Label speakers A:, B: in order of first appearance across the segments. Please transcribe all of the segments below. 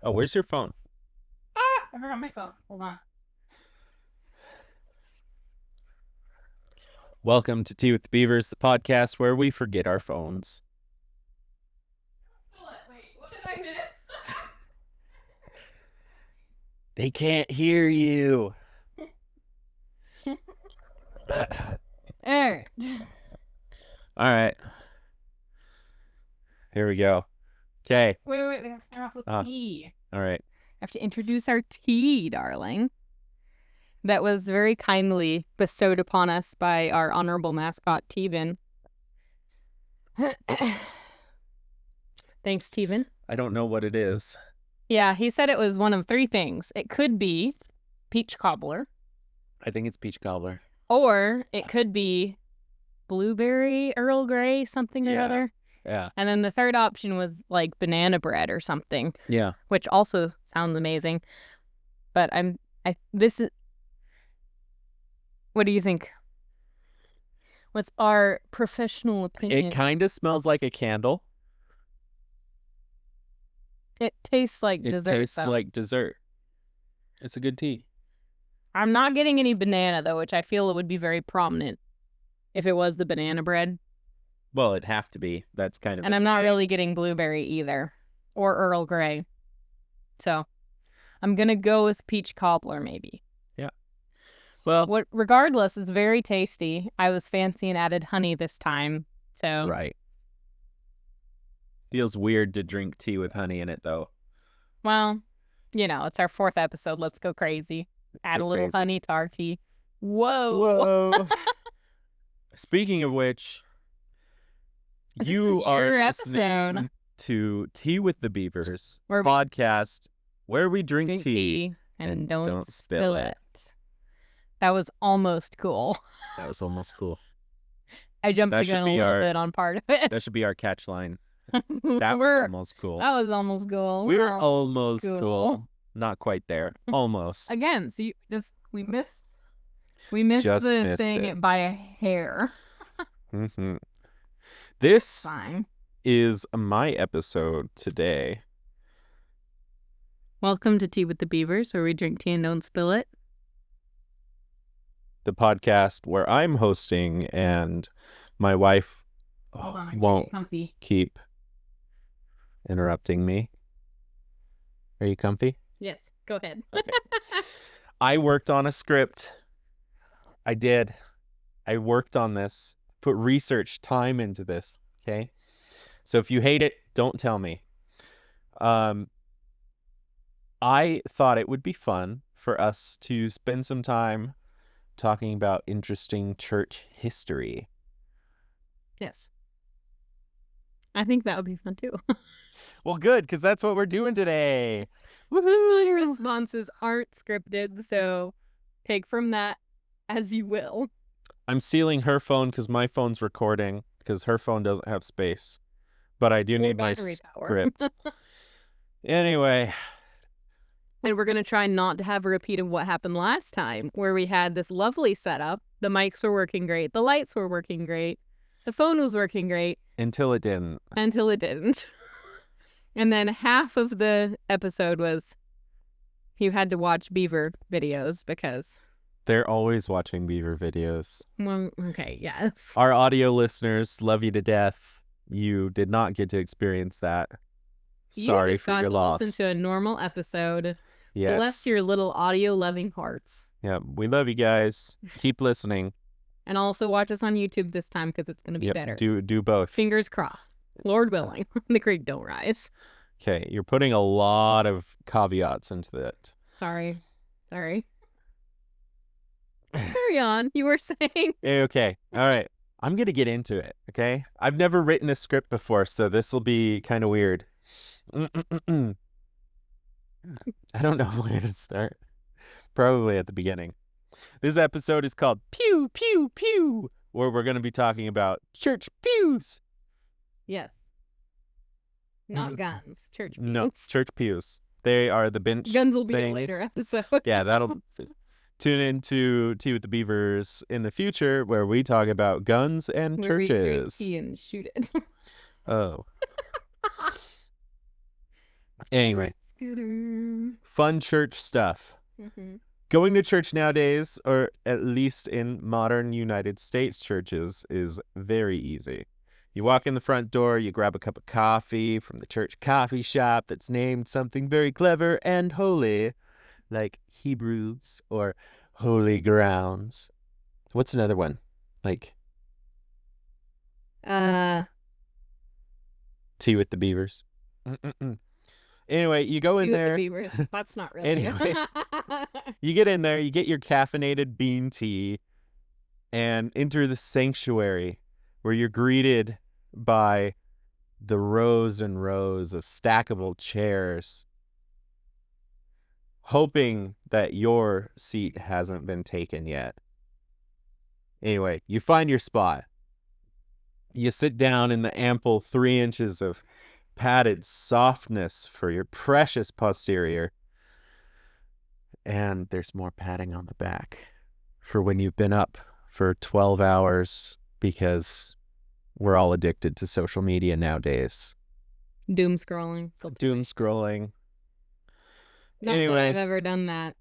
A: Oh, where's your phone?
B: I forgot my phone. Hold on.
A: Welcome to Tea with the Beavers, the podcast where we forget our phones.
B: Wait, what did I miss?
A: They can't hear you.
B: Alright.
A: All right. Here we go. Okay.
B: Wait. We have to start off with tea.
A: All right.
B: I have to introduce our tea, darling. That was very kindly bestowed upon us by our honorable mascot, Teven. Thanks, Teven.
A: I don't know what it is.
B: Yeah, he said it was one of three things. It could be peach cobbler,
A: I think it's peach cobbler.
B: or it could be blueberry Earl Grey, something or
A: Yeah.
B: other.
A: Yeah.
B: And then the third option was like banana bread or something,
A: Yeah.
B: which also sounds amazing. But what do you think? What's our professional opinion?
A: It kind of smells like a candle.
B: It tastes like
A: It
B: dessert.
A: tastes like dessert. It's a good tea.
B: I'm not getting any banana though, which I feel it would be very prominent if it was the banana bread.
A: Well, it'd have to be. That's kind of.
B: And I'm not really getting blueberry either, or Earl Grey. So I'm gonna go with peach cobbler maybe.
A: Yeah. Well,
B: Regardless, it's very tasty. I was fancy and added honey this time. So
A: right. Feels weird to drink tea with honey in it, though.
B: Well, it's our 4th episode. Let's go crazy. Add a little honey to our tea. Whoa.
A: Speaking of which, you are listening to Tea with the Beavers podcast where we drink tea
B: and don't spill it. That was almost cool.
A: That was almost cool.
B: I jumped the gun a little bit on part of it.
A: That should be our catch line. That was almost cool.
B: That was almost cool.
A: We were almost cool. Not quite there. Almost.
B: Again, so we missed the thing by a hair.
A: Mm-hmm. This is my episode today.
B: Welcome to Tea with the Beavers, where we drink tea and don't spill it.
A: The podcast where I'm hosting and my wife won't keep interrupting me. Are you comfy?
B: Yes, go ahead.
A: Okay. I worked on a script. I did. I worked on this, put research time into this, okay? So if you hate it, don't tell me. I thought it would be fun for us to spend some time talking about interesting church history.
B: Yes. I think that would be fun too.
A: Well, good, because that's what we're doing today.
B: Woohoo! Your responses aren't scripted, so take from that as you will.
A: I'm stealing her phone because my phone's recording, because her phone doesn't have space. But I do need my script. Anyway.
B: And we're going to try not to have a repeat of what happened last time, where we had this lovely setup. The mics were working great. The lights were working great. The phone was working great.
A: Until it didn't.
B: And then half of the episode was you had to watch beaver videos because...
A: They're always watching beaver videos.
B: Well, okay, yes.
A: Our audio listeners love you to death. You did not get to experience that. Sorry for your loss.
B: Listen to a normal episode.
A: Yes.
B: Bless your little audio-loving hearts.
A: Yeah, we love you guys. Keep listening.
B: And also watch us on YouTube this time because it's going to be better.
A: Do both.
B: Fingers crossed. Lord willing. The creek don't rise.
A: Okay, you're putting a lot of caveats into that.
B: Sorry. Carry on. You were saying.
A: Okay. All right. I'm going to get into it, okay? I've never written a script before, so this will be kind of weird. I don't know where to start. Probably at the beginning. This episode is called Pew, Pew, Pew, where we're going to be talking about church pews.
B: Yes. Not guns. Church pews.
A: No, church pews. They are the bench
B: Guns will be
A: things.
B: a later episode.
A: Yeah, that'll... Tune into Tea with the Beavers in the future where we talk about guns and churches.
B: We drink tea and shoot it.
A: Oh. Anyway. Fun church stuff.
B: Mm-hmm.
A: Going to church nowadays, or at least in modern United States churches, is very easy. You walk in the front door, you grab a cup of coffee from the church coffee shop that's named something very clever and holy, like Hebrews or Holy Grounds. What's another one? Like Tea with the Beavers. Anyway, you go in there.
B: The beavers. That's not really.
A: Anyway, you get in there, you get your caffeinated bean tea, and enter the sanctuary where you're greeted by the rows and rows of stackable chairs, hoping that your seat hasn't been taken yet. Anyway, you find your spot. You sit down in the ample 3 inches of padded softness for your precious posterior. And there's more padding on the back for when you've been up for 12 hours, because we're all addicted to social media nowadays.
B: Doom scrolling.
A: Doom scrolling.
B: Not
A: Anyway,
B: that I've ever done that.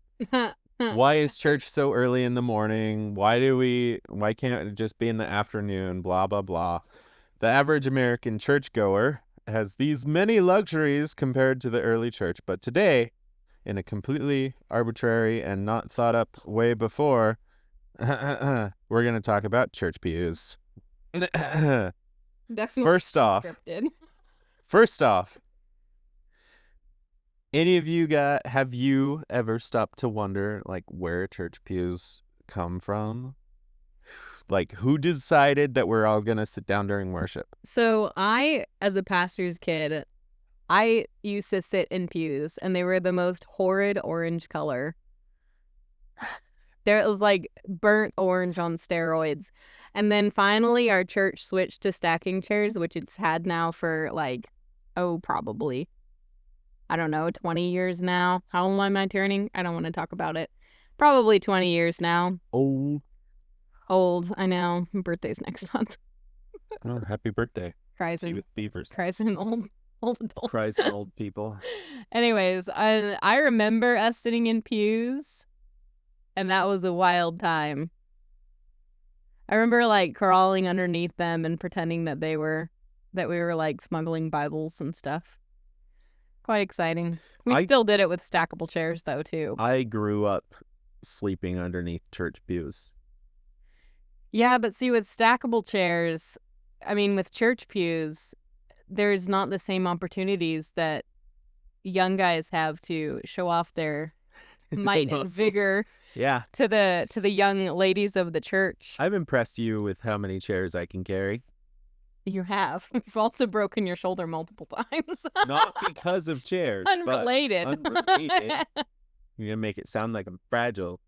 A: why is church so early in the morning? Why can't it just be in the afternoon? Blah, blah, blah. The average American churchgoer has these many luxuries compared to the early church. But today, in a completely arbitrary and not thought up way before, we're going to talk about church pews.
B: Definitely
A: First off, have you ever stopped to wonder, like, where church pews come from? Like, who decided that we're all going to sit down during worship?
B: So I, as a pastor's kid, I used to sit in pews, and they were the most horrid orange color. There was like burnt orange on steroids. And then finally our church switched to stacking chairs, which it's had now for like, probably, I don't know, 20 years now. How old am I turning? I don't want to talk about it. Probably 20 years now. Old, I know. My birthday's next month.
A: Oh, happy birthday.
B: Cries
A: See you with beavers.
B: Cries in old adults.
A: Cries in old people.
B: Anyways, I remember us sitting in pews, and that was a wild time. I remember like crawling underneath them and pretending that we were like smuggling Bibles and stuff. Quite exciting. We still did it with stackable chairs though too.
A: I grew up sleeping underneath church pews.
B: Yeah, but see, with stackable chairs, I mean, with church pews, there's not the same opportunities that young guys have to show off their might and vigor.
A: Yeah.
B: To the young ladies of the church.
A: I've impressed you with how many chairs I can carry.
B: You have. You've also broken your shoulder multiple times.
A: Not because of chairs.
B: Unrelated.
A: Unrelated. You're going to make it sound like I'm fragile,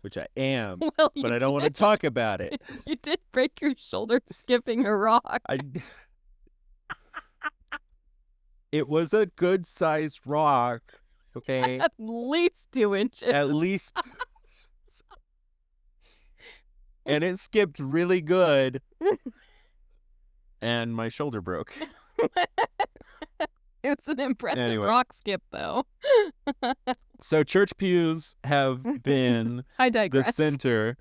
A: which I am,
B: well,
A: but I don't want to talk about it.
B: You did break your shoulder skipping a rock.
A: It was a good-sized rock, okay?
B: At least 2 inches.
A: At least. And it skipped really good. And my shoulder broke.
B: It's an impressive rock skip, though.
A: So church pews have been the center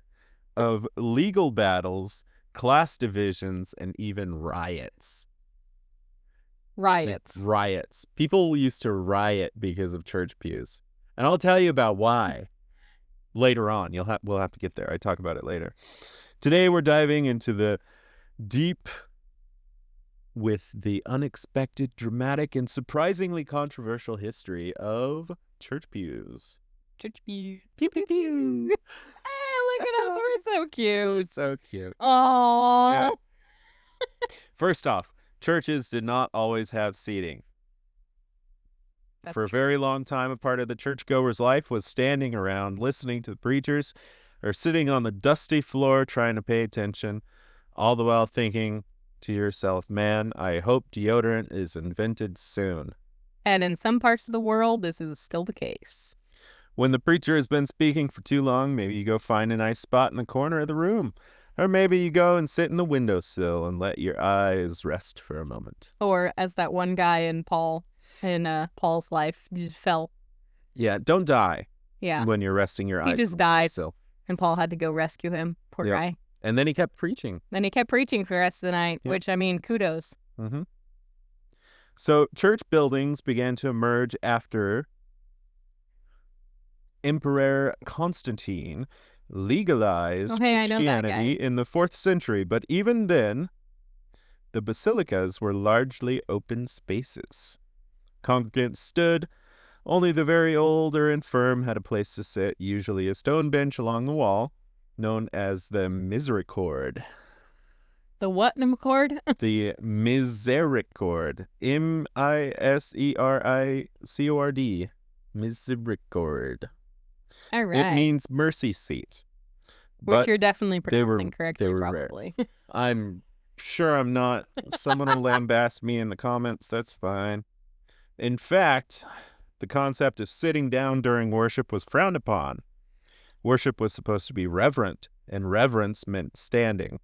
A: of legal battles, class divisions, and even riots. Riots. People used to riot because of church pews. And I'll tell you about why later on. We'll have to get there. I talk about it later. Today we're diving into the deep with the unexpected, dramatic, and surprisingly controversial history of church pews.
B: Church pew.
A: Pew, pew, pew.
B: Hey, look at us. We're so cute.
A: We're so cute.
B: Aww.
A: Yeah. First off, churches did not always have seating. For a very long time, a part of the churchgoer's life was standing around, listening to the preachers, or sitting on the dusty floor trying to pay attention, all the while thinking to yourself, man, I hope deodorant is invented soon.
B: And in some parts of the world, this is still the case.
A: When the preacher has been speaking for too long, maybe you go find a nice spot in the corner of the room. Or maybe you go and sit in the windowsill and let your eyes rest for a moment.
B: Or as that one guy in Paul in Paul's life. He just fell.
A: Yeah, don't die
B: Yeah.
A: when you're resting your eyes.
B: He just died.
A: So,
B: And Paul had to go rescue him. Poor
A: Yep.
B: guy.
A: and then he kept preaching.
B: Then he kept preaching for the rest of the night,
A: Yep.
B: which, I mean, kudos.
A: Mm-hmm. So church buildings began to emerge after Emperor Constantine legalized
B: Oh, hey, I know that
A: Christianity
B: guy.
A: in the 4th century, but even then, the basilicas were largely open spaces. Congregants stood. Only the very old or infirm had a place to sit, usually a stone bench along the wall, known as the misericorde.
B: The what, Nimcord?
A: The misericorde. Misericord. Misericorde.
B: All right.
A: It means mercy seat.
B: Which
A: But
B: you're definitely
A: they were-
B: pronouncing correctly,
A: they were rare.
B: probably.
A: I'm sure I'm not. Someone will lambast me in the comments. That's fine. In fact, the concept of sitting down during worship was frowned upon. Worship was supposed to be reverent, and reverence meant standing.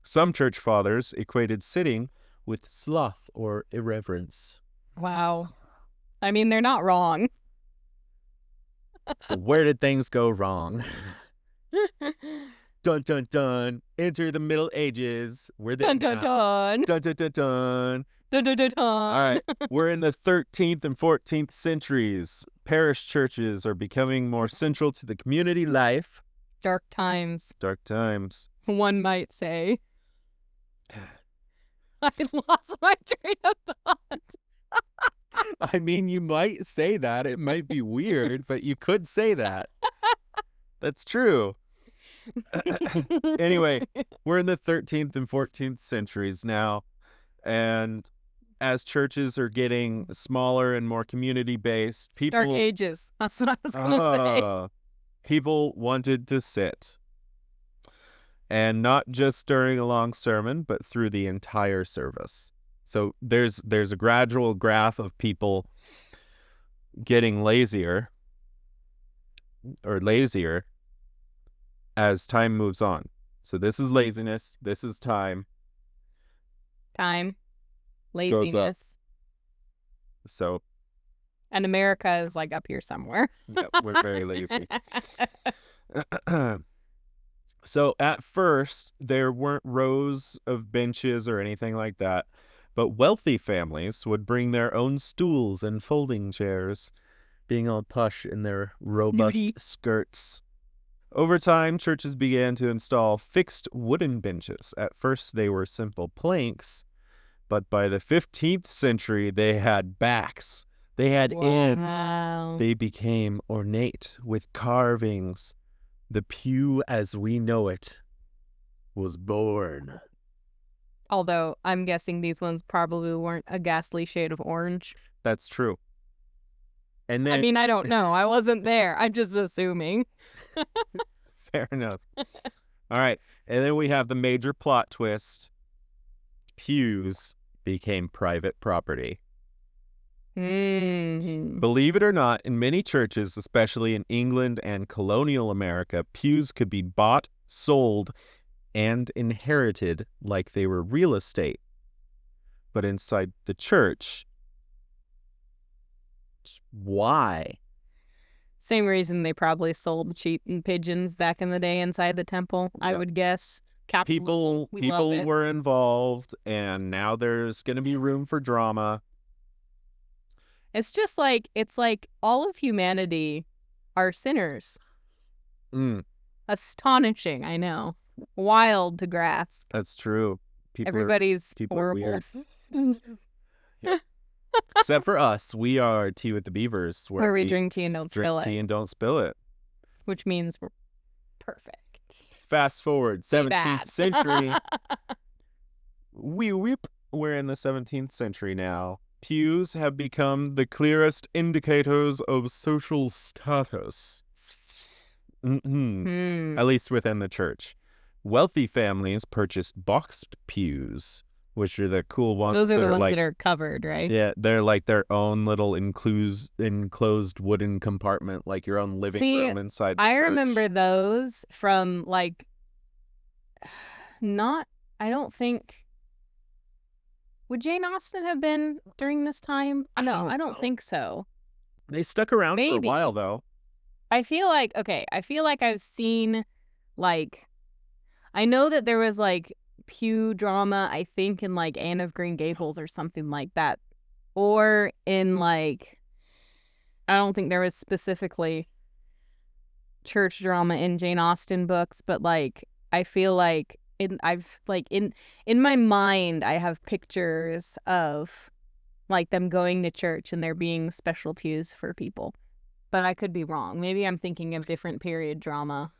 A: Some church fathers equated sitting with sloth or irreverence.
B: Wow. I mean, they're not wrong.
A: So where did things go wrong? Dun dun dun. Enter the Middle Ages. We're the
B: Dun dun dun.
A: dun dun dun dun.
B: Dun dun dun dun.
A: All right, we're in the 13th and 14th centuries. Parish churches are becoming more central to the community life.
B: Dark times,
A: Dark times.
B: one might say. I lost my train of thought.
A: I mean, you might say that. It might be weird, but you could say that. That's true. Anyway, we're in the 13th and 14th centuries now, and as churches are getting smaller and more community-based, people...
B: Dark ages. That's what I was going to say.
A: People wanted to sit. And not just during a long sermon, but through the entire service. So there's a gradual graph of people getting lazier as time moves on. So this is laziness. This is time.
B: Time.
A: Goes up.
B: Laziness.
A: So
B: And America is like up here somewhere.
A: yeah, we're very lazy. So at first, there weren't rows of benches or anything like that, but wealthy families would bring their own stools and folding chairs, being all plush in their robust
B: Snooty.
A: skirts. Over time, churches began to install fixed wooden benches. At first, they were simple planks, but by the 15th century, they had backs. They had ends.
B: Wow.
A: They became ornate with carvings. The pew as we know it was born.
B: Although I'm guessing these ones probably weren't a ghastly shade of orange.
A: That's true. And then,
B: I mean, I don't know. I wasn't there. I'm just assuming.
A: fair enough. All right. And then we have the major plot twist. Pews became private property.
B: Mm-hmm.
A: Believe it or not, in many churches, especially in England and colonial America, pews could be bought, sold, and inherited like they were real estate. But inside the church, why?
B: Same reason they probably sold sheep and pigeons back in the day inside the temple, I would guess. Capitalism,
A: People
B: we love it.
A: were involved, and now there's going to be room for drama.
B: It's just like, it's like all of humanity are sinners. Astonishing, I know. Wild to grasp.
A: That's true.
B: Everybody's
A: people are
B: horrible.
A: weird. Except for us. We are Tea with the Beavers.
B: Where we drink tea and don't spill
A: drink tea
B: it.
A: and don't spill it.
B: Which means we're perfect.
A: Fast forward,
B: Be
A: 17th
B: bad.
A: century. We're in the 17th century now. Pews have become the clearest indicators of social status. At least within the church. Wealthy families purchased boxed pews, which are the cool ones.
B: Those are the ones
A: like,
B: that are covered, right?
A: Yeah, they're like their own little enclosed wooden compartment, like your own living room inside the
B: I
A: church.
B: remember those from like, I don't think Would Jane Austen have been during this time? No, I don't
A: know.
B: think so.
A: They stuck around for a
B: Maybe.
A: while, though.
B: I feel like I've seen, like, I know that there was, like, pew drama, I think, in, like, Anne of Green Gables or something like that. Or in, like, I don't think there was specifically church drama in Jane Austen books, but, like, I feel like in my mind, I have pictures of, like, them going to church and there being special pews for people. But I could be wrong. Maybe I'm thinking of different period drama.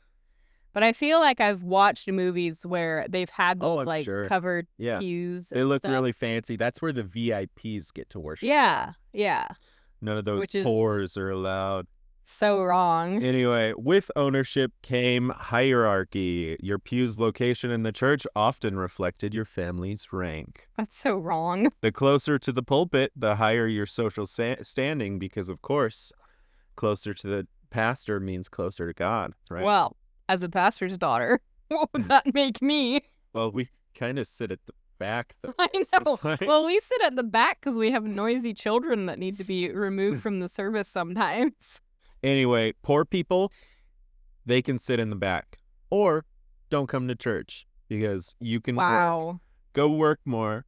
B: But I feel like I've watched movies where they've had those,
A: I'm
B: like,
A: sure.
B: covered
A: Yeah.
B: pews
A: They
B: and
A: look
B: stuff.
A: really fancy. That's where the VIPs get to worship.
B: Yeah.
A: None of those
B: Which is
A: poors are allowed.
B: so wrong.
A: Anyway, with ownership came hierarchy. Your pew's location in the church often reflected your family's rank.
B: That's so wrong.
A: The closer to the pulpit, the higher your social standing, because, of course, closer to the pastor means closer to God, right?
B: Well, as a pastor's daughter, what would that make me?
A: Well, we kind of sit at the back, though.
B: I know.
A: Like...
B: Well, we sit at the back because we have noisy children that need to be removed from the service sometimes.
A: Anyway, poor people, they can sit in the back or don't come to church because you can work. Go work more.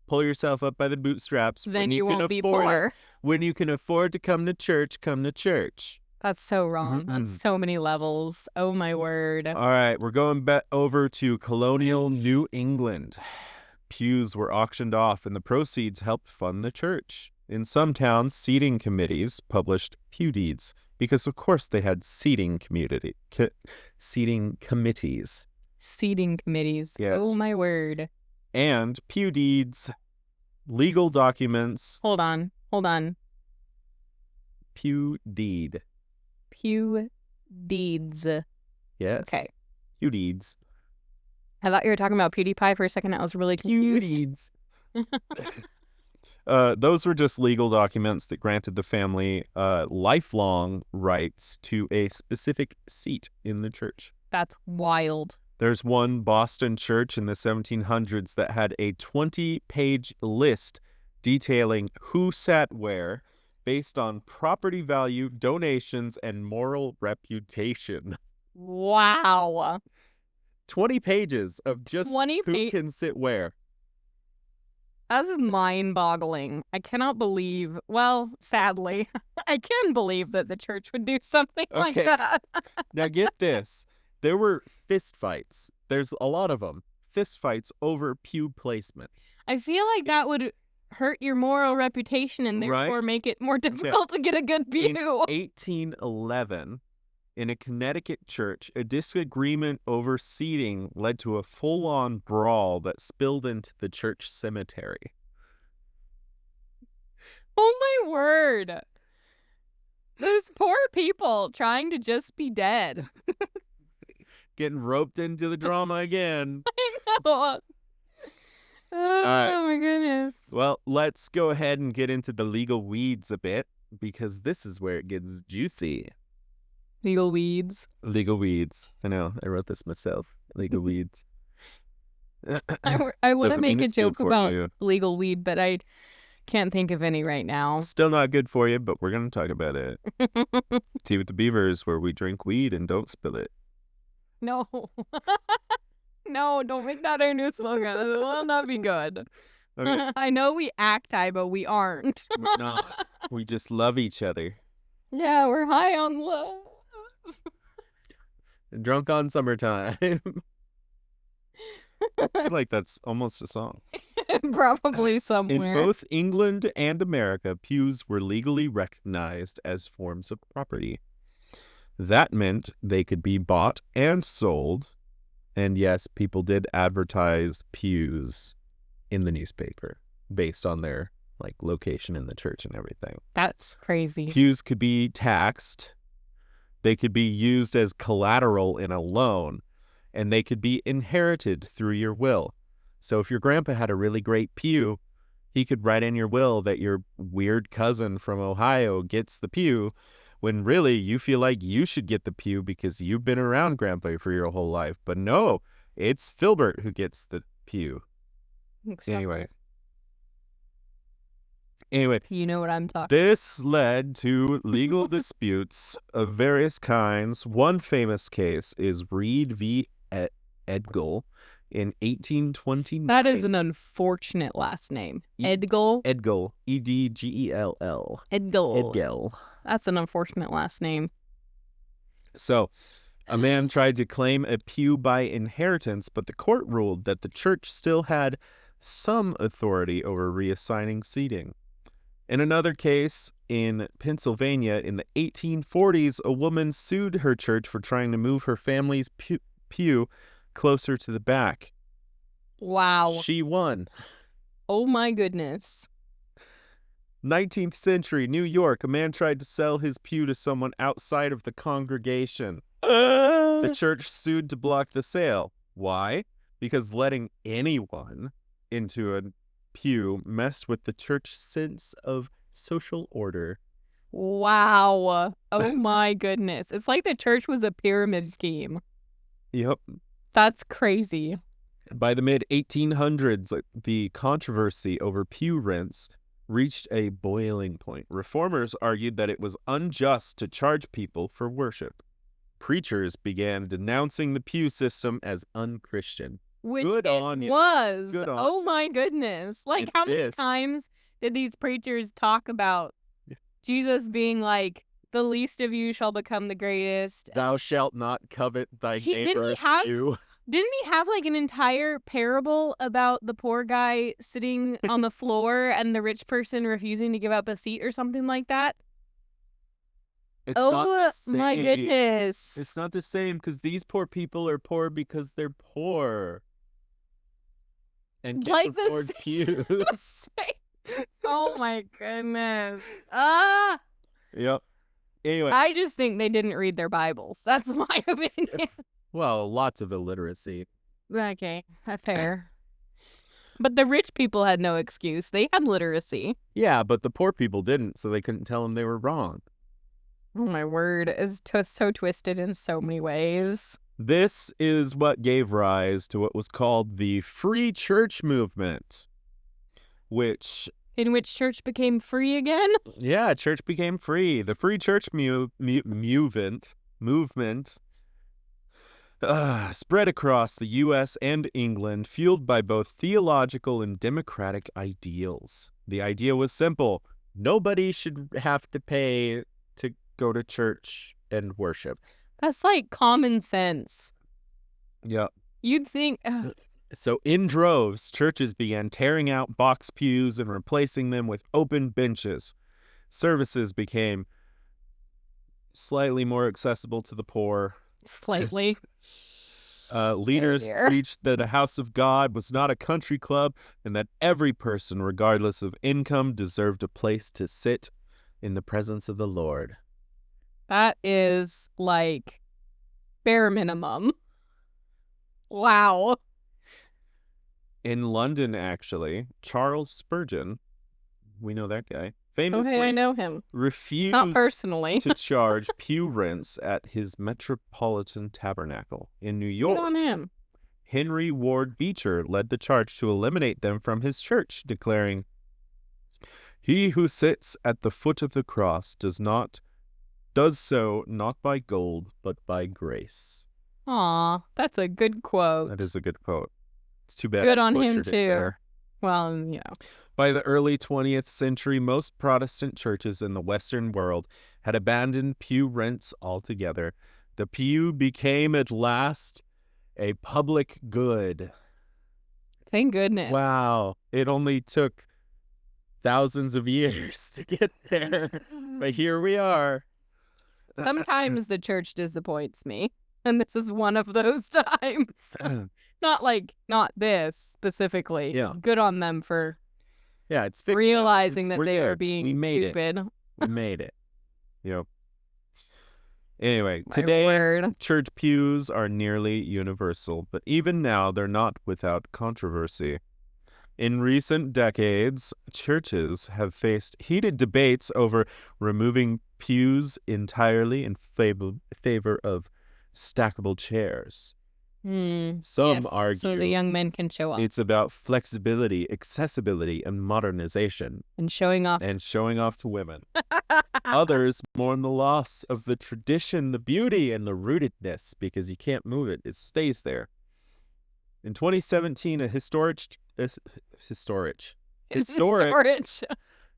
A: Pull yourself up by the bootstraps.
B: Then you won't be poor.
A: When you can afford to come to church, come to church.
B: That's so wrong.
A: Mm-hmm.
B: That's so many levels. Oh, my word.
A: All right, we're going back over to colonial New England. Pews were auctioned off and the proceeds helped fund the church. In some towns, seating committees published pew deeds because, of course, they had seating committees.
B: Seating committees.
A: Yes.
B: Oh, my word.
A: And pew deeds, legal documents.
B: Hold on.
A: Pew deed.
B: Pew deeds.
A: Yes.
B: Okay.
A: Pew deeds.
B: I thought you were talking about PewDiePie for a second. I was really confused.
A: Pew deeds. Those were just legal documents that granted the family lifelong rights to a specific seat in the church.
B: That's wild.
A: There's one Boston church in the 1700s that had a 20-page list detailing who sat where based on property value, donations, and moral reputation.
B: Wow.
A: 20 pages of just who can sit where.
B: That's mind-boggling. I cannot believe, well, sadly, I can believe that the church would do something like that.
A: Now get this. There were fist fights. There's a lot of them. Fist fights over pew placement.
B: I feel like that would hurt your moral reputation and therefore make it more difficult to get a good pew.
A: In 1811, in a Connecticut church, a disagreement over seating led to a full-on brawl that spilled into the church cemetery.
B: Oh my word. Those poor people trying to just be dead.
A: Getting roped into the drama again.
B: I know. Oh,
A: right.
B: My goodness.
A: Well, let's go ahead and get into the legal weeds a bit, because this is where it gets juicy.
B: Legal weeds.
A: Legal weeds. I know. I wrote this myself. Legal weeds.
B: I want to make a joke about legal weed, but I can't think of any right now.
A: Still not good for you, but we're going to talk about it. Tea with the Beavers, where we drink weed and don't spill it.
B: No. No, don't make that our new slogan. It will not be good. Okay. I know we act high, but we aren't.
A: We're not. We just love each other.
B: Yeah, we're high on love.
A: Drunk on summertime. I feel like that's almost a song.
B: Probably somewhere.
A: In both England and America, pews were legally recognized as forms of property. That meant they could be bought and sold. And yes, people did advertise pews in the newspaper based on their location in the church and everything.
B: That's crazy.
A: Pews could be taxed. They could be used as collateral in a loan, and they could be inherited through your will. So if your grandpa had a really great pew, he could write in your will that your weird cousin from Ohio gets the pew, when really you feel like you should get the pew because you've been around grandpa for your whole life. But no, it's Filbert who gets the pew. Anyway, Anyway,
B: You know what I'm talking.
A: this led to legal disputes of various kinds. One famous case is Reed v. Edgell in 1829.
B: That is an unfortunate last name. Edgell.
A: Edgell. Edgell.
B: Edgell.
A: Edgell.
B: That's an unfortunate last name.
A: So, a man tried to claim a pew by inheritance, but the court ruled that the church still had some authority over reassigning seating. In another case in Pennsylvania in the 1840s, a woman sued her church for trying to move her family's pew closer to the back.
B: Wow.
A: She won.
B: Oh my goodness.
A: 19th century New York, a man tried to sell his pew to someone outside of the congregation. The church sued to block the sale. Why? Because letting anyone into a pew messed with the church's sense of social order.
B: Wow. Oh my goodness. It's like the church was a pyramid scheme.
A: Yep.
B: That's crazy.
A: By the mid-1800s, the controversy over pew rents reached a boiling point. Reformers argued that it was unjust to charge people for worship. Preachers began denouncing the pew system as unchristian.
B: Which
A: Good
B: it
A: on you.
B: was.
A: Good on
B: Oh my goodness. Like,
A: It
B: how many
A: is.
B: times did these preachers talk about Jesus being like, the least of you shall become the greatest?
A: Thou shalt not covet thy
B: Didn't
A: neighbor's
B: he have
A: pew.
B: Didn't he have like an entire parable about the poor guy sitting on the floor and the rich person refusing to give up a seat or something like that?
A: It's not the same.
B: My goodness.
A: It's not the same because these poor people are poor because they're poor. And can't
B: Like the
A: afford
B: same-
A: pews.
B: Oh my goodness.
A: Yep. Anyway,
B: I just think they didn't read their Bibles. That's my opinion.
A: well, lots of illiteracy.
B: Okay, fair. But the rich people had no excuse. They had literacy.
A: Yeah, but the poor people didn't, so they couldn't tell them they were wrong.
B: Oh my word, it's so twisted in so many ways.
A: This is what gave rise to what was called the Free Church Movement, which...
B: In which church became free again?
A: Yeah, church became free. The Free Church movement spread across the U.S. and England, fueled by both theological and democratic ideals. The idea was simple. Nobody should have to pay to go to church and worship.
B: That's like common sense.
A: Yeah.
B: You'd think...
A: So in droves, churches began tearing out box pews and replacing them with open benches. Services became slightly more accessible to the poor.
B: Slightly.
A: Leaders preached that a house of God was not a country club and that every person, regardless of income, deserved a place to sit in the presence of the Lord.
B: That is like bare minimum. Wow.
A: In London, actually, Charles Spurgeon, we know that guy, famously
B: Okay, I know him.
A: refused
B: Not personally.
A: to charge pew rents at his Metropolitan Tabernacle in New York.
B: Good on him.
A: Henry Ward Beecher led the charge to eliminate them from his church, declaring, "He who sits at the foot of the cross does so not by gold, but by grace."
B: Aw, that's a good quote.
A: That is a good quote. It's too bad
B: Good
A: I
B: on him,
A: butchered it
B: too.
A: there.
B: Well, you know.
A: By the early 20th century, most Protestant churches in the Western world had abandoned pew rents altogether. The pew became at last a public good.
B: Thank goodness.
A: Wow. It only took thousands of years to get there. But here we are.
B: Sometimes the church disappoints me. And this is one of those times. Not this specifically.
A: Yeah.
B: Good on them for
A: Yeah, it's fixed.
B: realizing that
A: We're
B: they
A: there.
B: are being
A: We made
B: stupid.
A: We made it. Yep. Anyway,
B: My
A: today
B: word.
A: church pews are nearly universal, but even now they're not without controversy. In recent decades, churches have faced heated debates over removing pews entirely in favor of stackable chairs. Some
B: yes,
A: argue
B: so the young men can show off.
A: it's about flexibility, accessibility, and modernization,
B: And showing off.
A: and showing off to women. Others mourn the loss of the tradition, the beauty, and the rootedness because you can't move it. It stays there. In 2017, a historic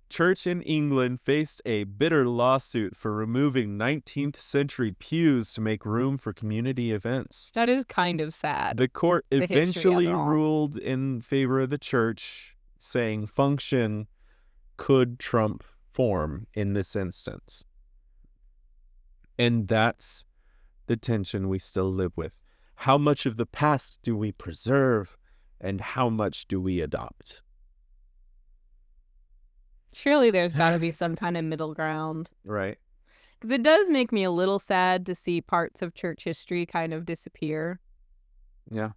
A: church in England faced a bitter lawsuit for removing 19th century pews to make room for community events.
B: That is kind of sad.
A: The court
B: The history of
A: eventually
B: it all.
A: ruled in favor of the church, saying function could trump form in this instance. And that's the tension we still live with. How much of the past do we preserve, and how much do we adopt?
B: Surely there's got to be some kind of middle ground.
A: Right.
B: Because it does make me a little sad to see parts of church history kind of disappear.
A: Yeah.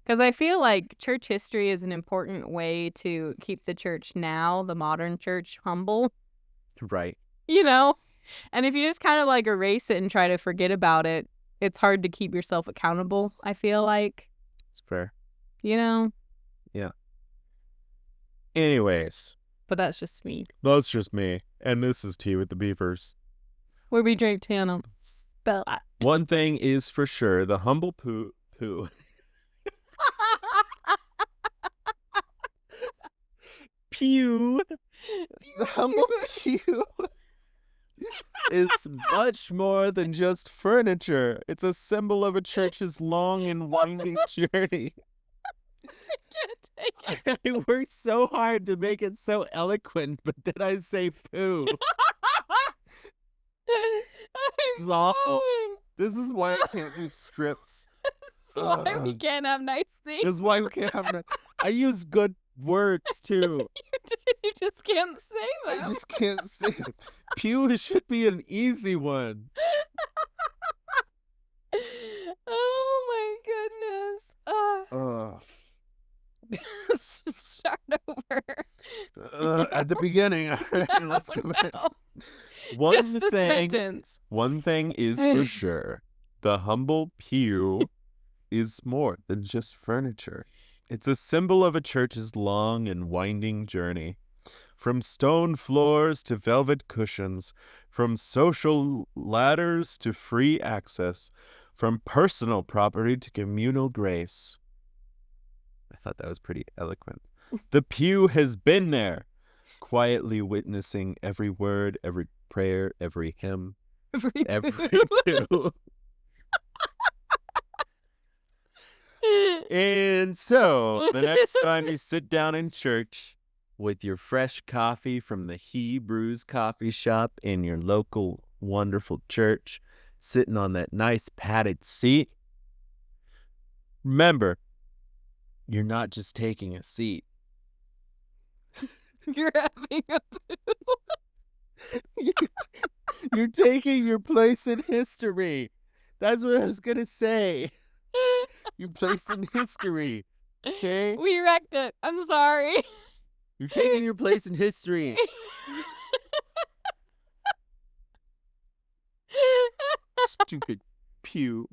B: Because I feel like church history is an important way to keep the church now, the modern church, humble.
A: Right.
B: You know? And if you just kind of like erase it and try to forget about it, it's hard to keep yourself accountable, I feel like.
A: It's fair.
B: You know?
A: Yeah. Anyways.
B: But that's just me.
A: That's just me. And this is Tea with the Beavers.
B: Where we drink tea on a spell.
A: One thing is for sure, the humble poo. Pew. The humble pew is much more than just furniture. It's a symbol of a church's long and winding journey.
B: I can't take it.
A: I worked so hard to make it so eloquent, but then I say poo. This is awful. This is why I can't do scripts.
B: That's why we can't have nice things.
A: This is why we can't have I use good words too.
B: You just can't say
A: I
B: them.
A: just can't say it. Pew should be an easy one.
B: Oh my goodness. Start over.
A: At the beginning. Let's go back.
B: Just the sentence.
A: One thing is for sure. The humble pew is more than just furniture. It's a symbol of a church's long and winding journey. From stone floors to velvet cushions, from social ladders to free access, from personal property to communal grace. I thought that was pretty eloquent. The pew has been there, quietly witnessing every word, every prayer, every hymn, every pew. And so, the next time you sit down in church with your fresh coffee from the Hebrews coffee shop in your local wonderful church, sitting on that nice padded seat, remember, you're not just taking a seat.
B: You're having a poo.
A: You're taking your place in history. That's what I was going to say. Your place in history. Okay?
B: We wrecked it. I'm sorry.
A: You're taking your place in history. Stupid pew.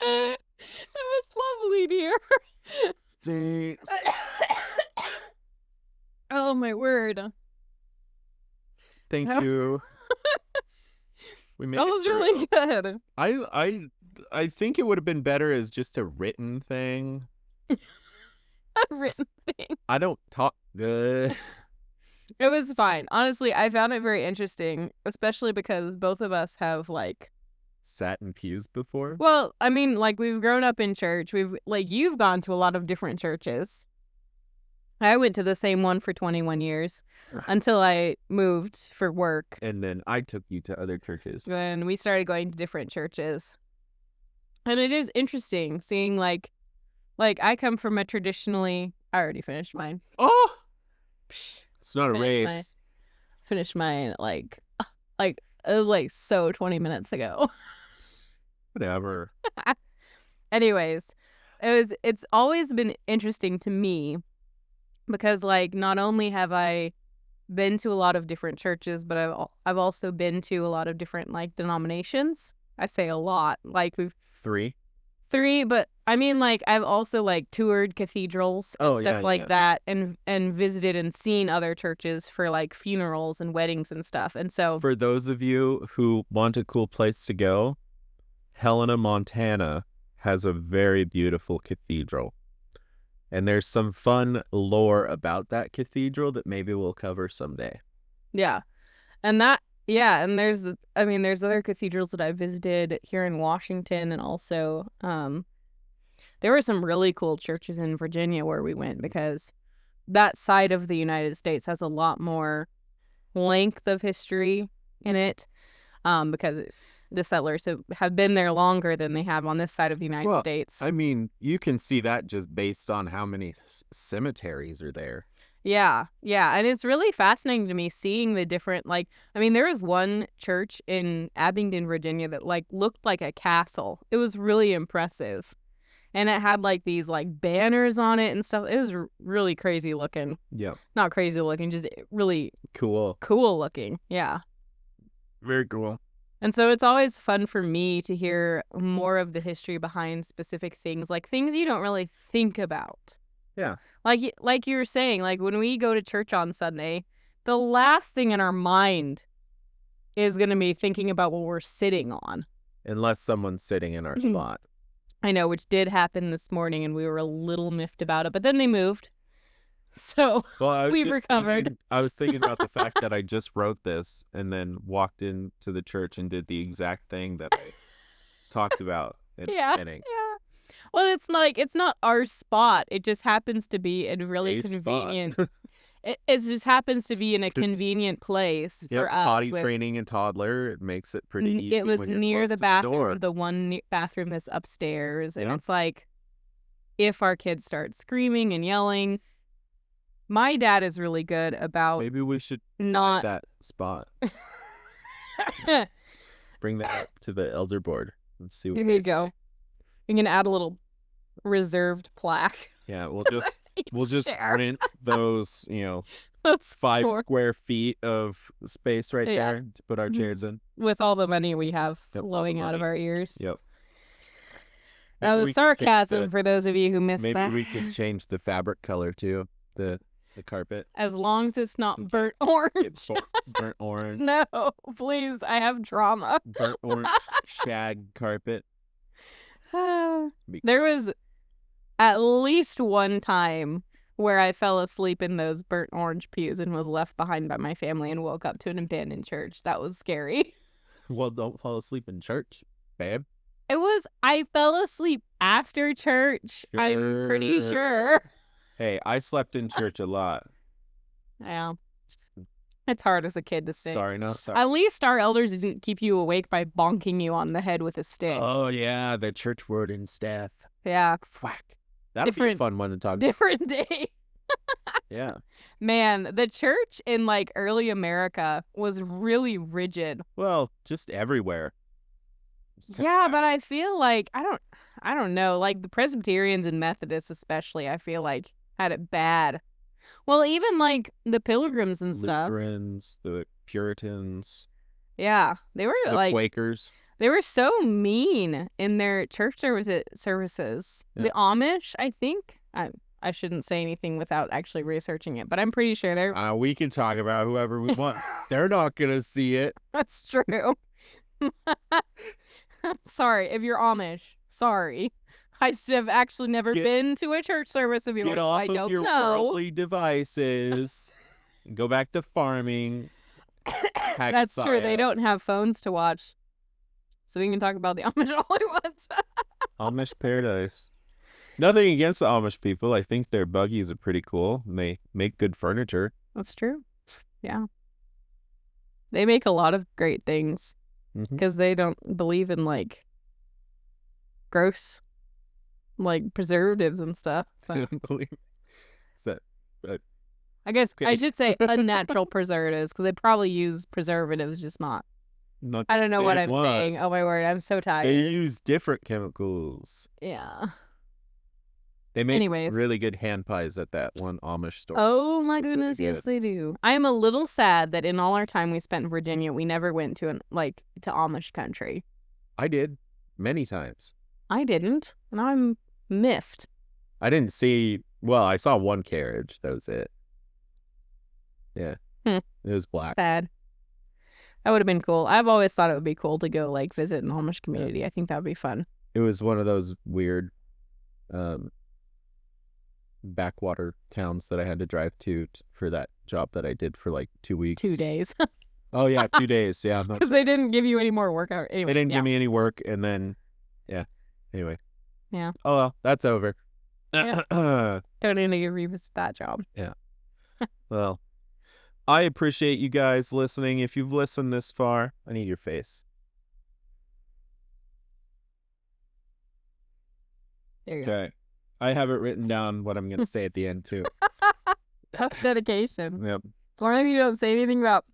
B: That was lovely, dear.
A: Thanks.
B: Oh my word.
A: Thank you. We made
B: That
A: it
B: was
A: through.
B: really good.
A: I think it would have been better as just a written thing.
B: A written thing.
A: I don't talk good.
B: It was fine. Honestly, I found it very interesting, especially because both of us have like
A: Sat in pews before.
B: well, I mean, like we've grown up in church. We've like you've gone to a lot of different churches. I went to the same one for 21 years until I moved for work.
A: And then I took you to other churches.
B: And we started going to different churches. And it is interesting seeing like I come from a traditionally I already finished mine.
A: Oh!
B: Psh,
A: It's not a
B: Finished
A: race.
B: finished mine like it was like so 20 minutes ago.
A: Whatever.
B: Anyways, it's always been interesting to me because like not only have I been to a lot of different churches, but I've also been to a lot of different like denominations. I say a lot, like we've three, but I mean like I've also like toured cathedrals and stuff like that, and visited and seen other churches for like funerals and weddings and stuff. And so
A: for those of you who want a cool place to go, Helena, Montana has a very beautiful cathedral. And there's some fun lore about that cathedral that maybe we'll cover someday.
B: Yeah. And there's other cathedrals that I visited here in Washington, and also there were some really cool churches in Virginia where we went, because that side of the United States has a lot more length of history in it, because the settlers have been there longer than they have on this side of the United States.
A: I mean, you can see that just based on how many cemeteries are there.
B: Yeah. And it's really fascinating to me seeing the different, like, I mean, there was one church in Abingdon, Virginia that, like, looked like a castle. It was really impressive. And it had, like, these, like, banners on it and stuff. It was really crazy looking.
A: Yeah.
B: Not crazy looking, just really
A: cool
B: looking. Yeah.
A: Very cool.
B: And so it's always fun for me to hear more of the history behind specific things, like things you don't really think about.
A: Yeah.
B: Like you were saying, like when we go to church on Sunday, the last thing in our mind is going to be thinking about what we're sitting on.
A: Unless someone's sitting in our spot.
B: I know, which did happen this morning, and we were a little miffed about it, but then they moved. So we recovered.
A: I was thinking about the fact that I just wrote this and then walked into the church and did the exact thing that I talked about in the beginning.
B: Yeah. Well, it's like, it's not our spot. It just happens to be a really convenient. It just happens to be in a convenient place for us.
A: Potty training and toddler, it makes it pretty easy.
B: It was near the bathroom, the one bathroom that's upstairs. And it's like, if our kids start screaming and yelling, my dad is really good about
A: maybe we should
B: not
A: that spot. Bring that up to the elder board and see what
B: Here you go. You can add a little reserved plaque.
A: Yeah, we'll just rent those, those 5 square feet of space right there to put our chairs in.
B: With all the money we have flowing out of our ears.
A: Yep.
B: That was sarcasm for those of you who missed that.
A: Maybe we could change the fabric color too, the carpet.
B: As long as it's not burnt orange.
A: Burnt orange.
B: No, please, I have drama.
A: Burnt orange shag carpet.
B: There was at least one time where I fell asleep in those burnt orange pews and was left behind by my family and woke up to an abandoned church. That was scary.
A: Well, don't fall asleep in church, babe.
B: I fell asleep after church. Sure. I'm pretty sure.
A: Hey, I slept in church a lot.
B: Yeah. It's hard as a kid to stay.
A: Sorry.
B: At least our elders didn't keep you awake by bonking you on the head with a stick.
A: Oh, yeah, the church word and staff.
B: Yeah.
A: Thwack. That'd be a fun one to talk about.
B: Different day.
A: Yeah.
B: Man, the church in, like, early America was really rigid.
A: Well, just everywhere.
B: Yeah, but I feel like, I don't know, like, the Presbyterians and Methodists especially, I feel like, had it bad. Well, even, like, the Pilgrims and stuff.
A: Lutherans, the Puritans.
B: Yeah, they were,
A: the Quakers.
B: They were so mean in their church services. Yeah. The Amish, I think. I shouldn't say anything without actually researching it, but I'm pretty sure they're...
A: we can talk about whoever we want. They're not going to see it.
B: That's true. Sorry, if you're Amish. Sorry. I should have actually never been to a church service of yours.
A: Get off of your worldly devices. Go back to farming.
B: That's true. They don't have phones to watch. So we can talk about the Amish all we want.
A: Amish paradise. Nothing against the Amish people. I think their buggies are pretty cool. And they make good furniture.
B: That's true. Yeah. They make a lot of great things. Because they don't believe in, like, gross, like, preservatives and stuff. So.
A: I don't believe
B: I guess I should say unnatural preservatives, because they probably use preservatives, just not. I don't know what I'm saying. Oh, my word. I'm so tired.
A: They use different chemicals.
B: Yeah.
A: They make
B: Anyways.
A: really good hand pies at that one Amish store.
B: Oh my
A: It's really
B: goodness, yes
A: good.
B: they do. I am a little sad that in all our time we spent in Virginia, we never went to to Amish country.
A: I did many times.
B: I didn't, and I'm miffed.
A: I didn't see. Well, I saw one carriage. That was it. Yeah, it was black.
B: Sad. That would have been cool. I've always thought it would be cool to go like visit an Amish community. I think that would be fun.
A: It was one of those weird backwater towns that I had to drive to for that job that I did for like 2 weeks.
B: 2 days.
A: Oh yeah, 2 days. Yeah,
B: Because they didn't give you any more work. Anyway,
A: they didn't give me any work, and then anyway.
B: Yeah.
A: Oh well, that's over.
B: Yeah. Don't need to revisit that job.
A: Yeah. Well, I appreciate you guys listening. If you've listened this far, I need your face.
B: There you go.
A: Okay. I have it written down what I'm going to say at the end, too.
B: That's dedication.
A: Yep.
B: As long as you don't say anything about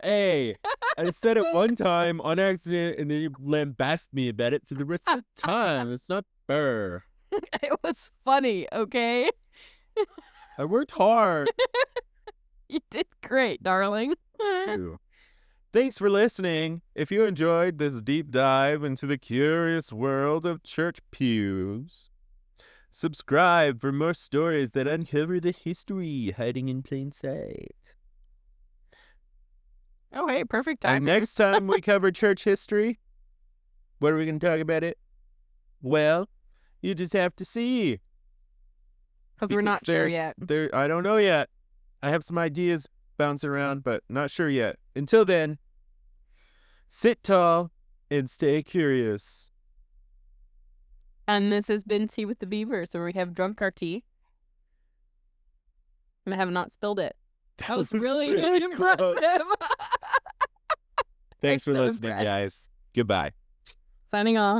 A: Hey, I said it one time on accident, and then you lambast me about it for the rest of the time. It's not fair.
B: It was funny, okay?
A: I worked hard.
B: You did great, darling.
A: Thanks for listening. If you enjoyed this deep dive into the curious world of church pews, subscribe for more stories that uncover the history hiding in plain sight.
B: Oh, hey, perfect
A: And
B: time.
A: next time we cover church history, what are we going to talk about it? Well, you just have to see.
B: Because we're not sure yet.
A: I don't know yet. I have some ideas bouncing around, but not sure yet. Until then, sit tall and stay curious.
B: And this has been Tea with the Beavers, where we have drunk our tea. And I have not spilled it. That was really impressive.
A: Thanks for
B: so
A: listening,
B: impressed.
A: guys. Goodbye.
B: Signing off.